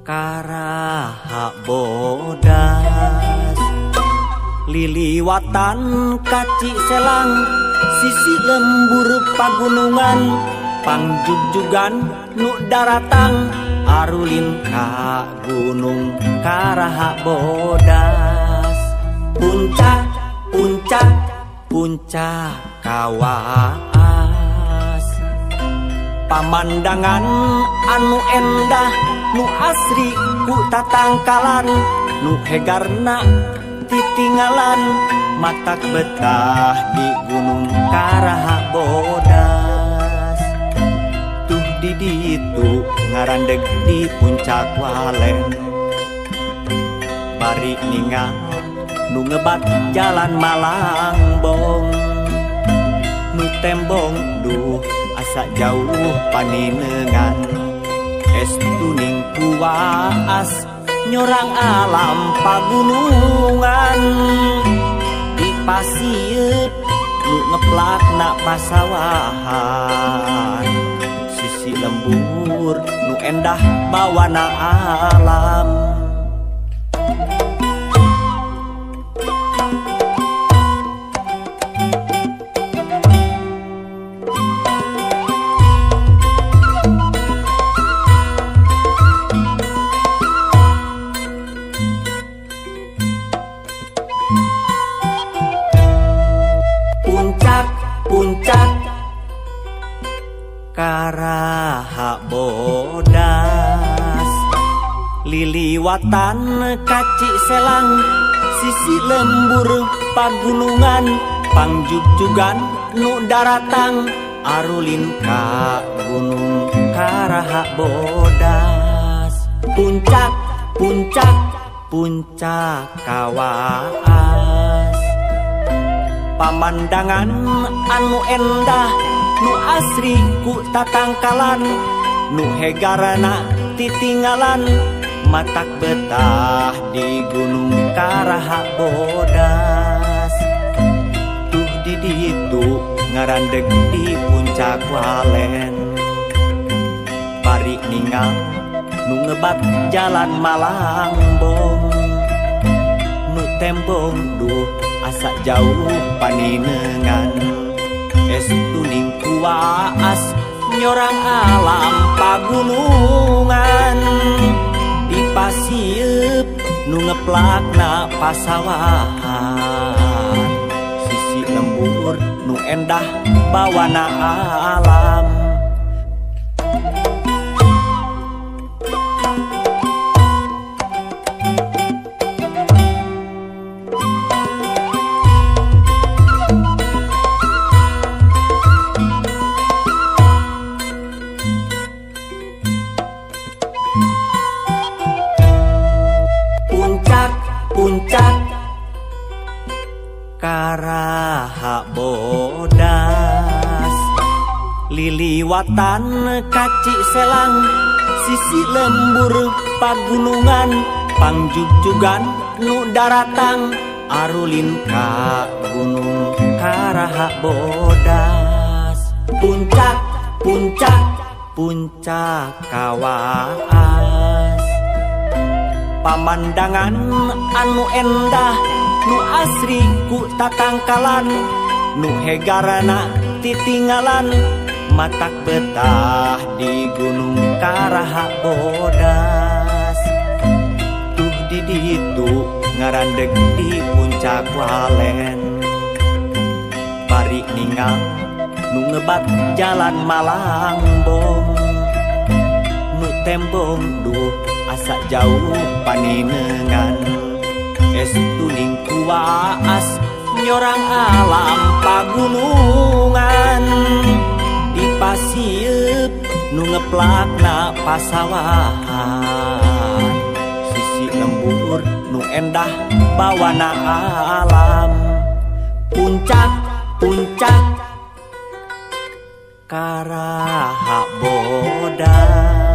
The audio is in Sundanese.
Karaha bodas liliwatan kaci selang sisi lembur pagunungan pangjugjugan nu daratang arulin ka gunung Karaha bodas puncak puncak puncak kawaas pamandangan anu endah nu asri ku tatangkalan nu hegarna titinggalan matak betah di gunung Karaha bodas tuh di ditu ngarandeg di puncak walen bari ningal nu ngebat jalan Malangbong nu tembong duh asa jauh paninengan estuning puas nyorang alam pagunungan di pasieup nu ngeplakna pasawahan sisi lembur nu endah bawana alam puncak Karaha bodas liliwatan kaci selang sisi lembur pagunungan pangjugjugan nu daratang arulin ka gunung Karaha bodas puncak puncak puncak kawaas pamandangan anu endah nu asri ku tatangkalan nu hegarana titinggalan matak betah di gunung Karaha bodas tuh di ditu ngarandeg di puncak walen bari ningal nu ngebat jalan Malangbong nu tembong duh asa jauh paninengan estuning kuas nyorang alam pagunungan di pasieup nu ngeplakna pasawahan sisi lembur nu endah bawana alam puncak Karaha bodas liliwatan kaci selang sisi lembur pagunungan pangjugjugan nu daratang arulin ka gunung Karaha bodas puncak puncak puncak kawaas pamandangan anu endah nu asri ku tatangkalan nu hegarana titinggalan matak betah di gunung Karaha bodas tuh di ditu ngarandeg di puncak walen bari ningal nu ngebat jalan Malangbong nu tembong duh asa jauh paninengan estuning kuas nyorang alam pagunungan di pasieup nu ngeplakna pasawahan sisi lembur nu endah bawana alam puncak puncak Karaha bodas